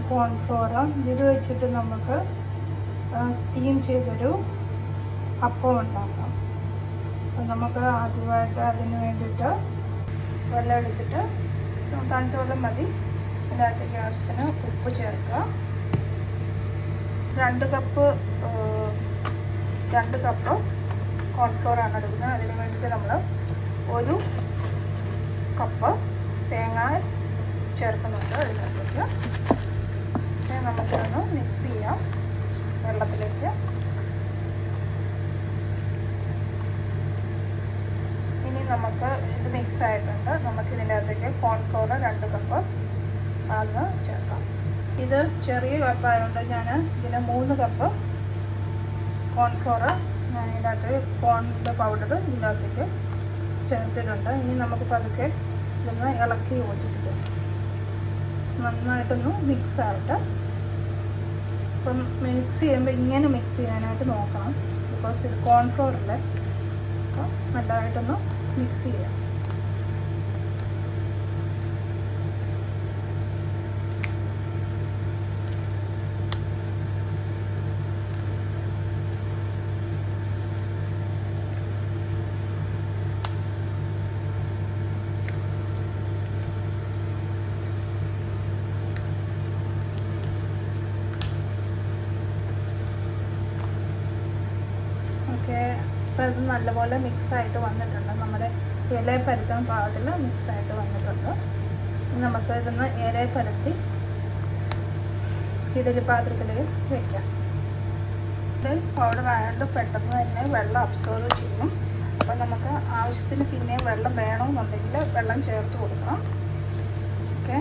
Cornflour ഇത് വെച്ചിട്ട് നമുക്ക് സ്റ്റീം ചെയ്തൊരു അപ്പം ഉണ്ടാക്കാം. അപ്പം നമുക്ക് ആദ്യമായിട്ട് അതിന് വേണ്ടിയിട്ട് വെള്ളം എടുത്തിട്ട് തണുത്ത വെള്ളം മതി. അതിനകത്തേക്ക് ആവശ്യത്തിന് ഉപ്പ് ചേർക്കുക. 2 കപ്പ് കോൺഫ്ലോറാണ് എടുക്കുന്നത്. അതിന് വേണ്ടിയിട്ട് നമ്മൾ 1 കപ്പ് തേങ്ങ ചേർക്കുന്നുണ്ട്. അതിനകത്തേക്ക് നമുക്കൊന്ന് മിക്സ് ചെയ്യാം വെള്ളത്തിലേക്ക്. ഇനി നമുക്ക് ഇത് മിക്സ് ആയിട്ടുണ്ട്. നമുക്ക് ഇതിൻ്റെ അകത്തേക്ക് കോൺഫ്ലോർ 2 കപ്പ് ആണെന്ന് ചേർക്കാം. ഇത് ചെറിയ കപ്പായതുകൊണ്ട് ഞാൻ ഇതിന് 3 കപ്പ് കോൺഫ്ലോർ ഞാൻ ഇതിനകത്ത് കോണിൻ്റെ പൗഡർ ഇതിനകത്തേക്ക് ചേർത്തിട്ടുണ്ട്. ഇനി നമുക്ക് പതുക്കെ ഇതൊന്ന് ഇളക്കി യോജിപ്പിക്കാം. നന്നായിട്ടൊന്ന് മിക്സായിട്ട് ഇപ്പം മിക്സ് ചെയ്യുമ്പോൾ ഇങ്ങനെ മിക്സ് ചെയ്യാനായിട്ട് നോക്കണം. ബിക്കോസ് ഇത് കോൺഫ്ലോർ അല്ലേ. അപ്പം നല്ലതായിട്ടൊന്ന് മിക്സ് ചെയ്യാം. അപ്പോൾ ഇത് നല്ലപോലെ മിക്സായിട്ട് വന്നിട്ടുണ്ട്. നമ്മുടെ ഇലയെ പരത്താൻ പാകത്തിൽ മിക്സായിട്ട് വന്നിട്ടുണ്ട്. നമുക്ക് ഇതൊന്ന് ഇലയെ പരത്തി ഇഡലി പാത്രത്തിൽ വയ്ക്കാം. ഇത് പൗഡർ ആയതുകൊണ്ട് പെട്ടെന്ന് തന്നെ വെള്ളം അബ്സോർവ് ചെയ്യും. അപ്പോൾ നമുക്ക് ആവശ്യത്തിന് പിന്നെയും വെള്ളം വേണമെന്നുണ്ടെങ്കിൽ വെള്ളം ചേർത്ത് കൊടുക്കണം. ഓക്കെ,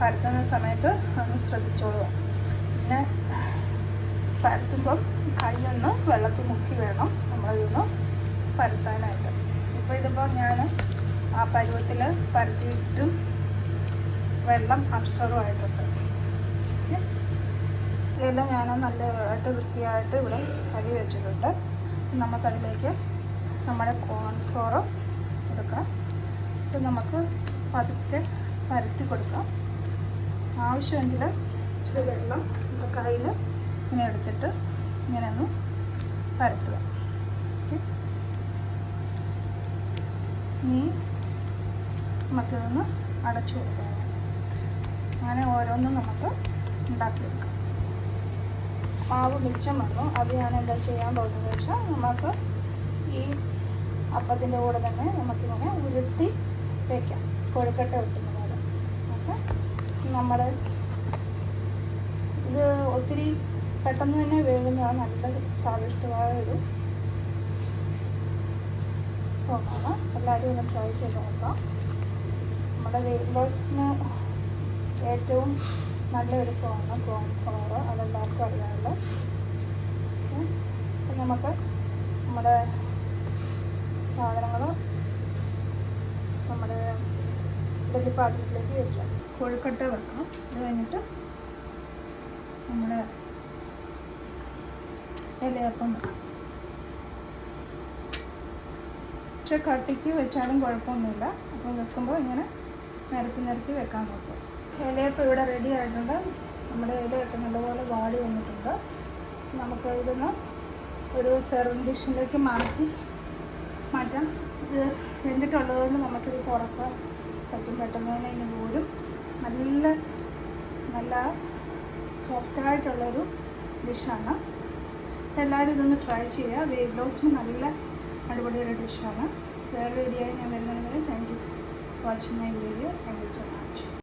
പരത്തുന്ന സമയത്ത് ഒന്ന് ശ്രദ്ധിച്ചോളുക. പിന്നെ പരത്തുമ്പം കൈയൊന്ന് വെള്ളത്തിൽ മുക്കി വേണം നമ്മളിതൊന്ന് പരത്താനായിട്ട്. ഇപ്പോൾ ഇതിപ്പോൾ ഞാൻ ആ പരുവത്തിൽ പരത്തിയിട്ടും വെള്ളം അബ്സോർവ് ആയിട്ടുണ്ട്. ഓക്കെ, ഇതെല്ലാം ഞാൻ നല്ലതായിട്ട് വൃത്തിയായിട്ട് ഇവിടെ കഴുകി വെച്ചിട്ടുണ്ട്. നമുക്കതിലേക്ക് നമ്മുടെ കോൺഫ്ലോർ എടുക്കാം. ഇത് നമുക്ക് പതുക്കെ പരത്തി കൊടുക്കാം. ആവശ്യമെങ്കിൽ ഇച്ചിരി വെള്ളം കയ്യിൽ ഇങ്ങനെ എടുത്തിട്ട് ഇങ്ങനെ ഒന്ന് പരത്തുക. ഇനി നമുക്കിതൊന്ന് അടച്ചു കൊടുക്കാം. അങ്ങനെ ഓരോന്നും നമുക്ക് ഉണ്ടാക്കിയെടുക്കാം. മാവ് മിച്ചം വന്നു. അത് ഞാൻ എന്താ ചെയ്യാൻ പോകുന്നത് വെച്ചാൽ നമുക്ക് ഈ അപ്പത്തിൻ്റെ കൂടെ തന്നെ നമുക്കിങ്ങനെ ഉരുട്ടി തേക്കാം. കൊഴുക്കട്ട വെക്കുന്ന പോലെ. ഓക്കെ, നമ്മുടെ ഇത് ഒത്തിരി പെട്ടെന്ന് തന്നെ വേകുന്നതാണ്. നല്ല സ്വാദിഷ്ടമായ ഒരു ഫോമാണ്. എല്ലാവരും ഒന്ന് ട്രൈ ചെയ്ത് നോക്കാം. നമ്മുടെ വെയിറ്റ് ലോസിന് ഏറ്റവും നല്ലൊരു ഫോമാണ് കോൺഫ്ലോർ. അതെല്ലാവർക്കും അറിയാമല്ലോ. അപ്പം നമുക്ക് നമ്മുടെ സാധനങ്ങൾ നമ്മുടെ ഇഡലി പാത്രത്തിലേക്ക് വെക്കാം. കൊഴുക്കട്ട വെക്കണം. അത് കഴിഞ്ഞിട്ട് നമ്മുടെ ഇലയപ്പം വെക്കാം. പക്ഷെ കട്ടിക്ക് വെച്ചാലും കുഴപ്പമൊന്നുമില്ല. അപ്പം വെക്കുമ്പോൾ ഇങ്ങനെ നിരത്തി വെക്കാൻ നോക്കും. ഇലയപ്പം ഇവിടെ റെഡി ആയിട്ടുണ്ട്. നമ്മുടെ ഇലയൊക്കെ നല്ലപോലെ വാടി വന്നിട്ടുണ്ട്. നമുക്ക് ഇതൊന്ന് ഒരു സെർവിങ് ഡിഷിലേക്ക് മാറ്റാം. ഇത് വെന്തിട്ടുള്ളതുകൊണ്ട് നമുക്കിത് തുറക്കാൻ പറ്റും. പെട്ടെന്ന് തന്നെ ഇതിന് പോലും നല്ല സോഫ്റ്റായിട്ടുള്ളൊരു ഡിഷാണ്. എല്ലാവരും ഇതൊന്ന് ട്രൈ ചെയ്യുക. വെയിറ്റ് ലോസിന് നല്ല അടിപൊളിയൊരു ഡിഷാണ്. വേറെ വീഡിയോ ഞാൻ വരുന്നതിന് thank you watching my video. Thank you so much.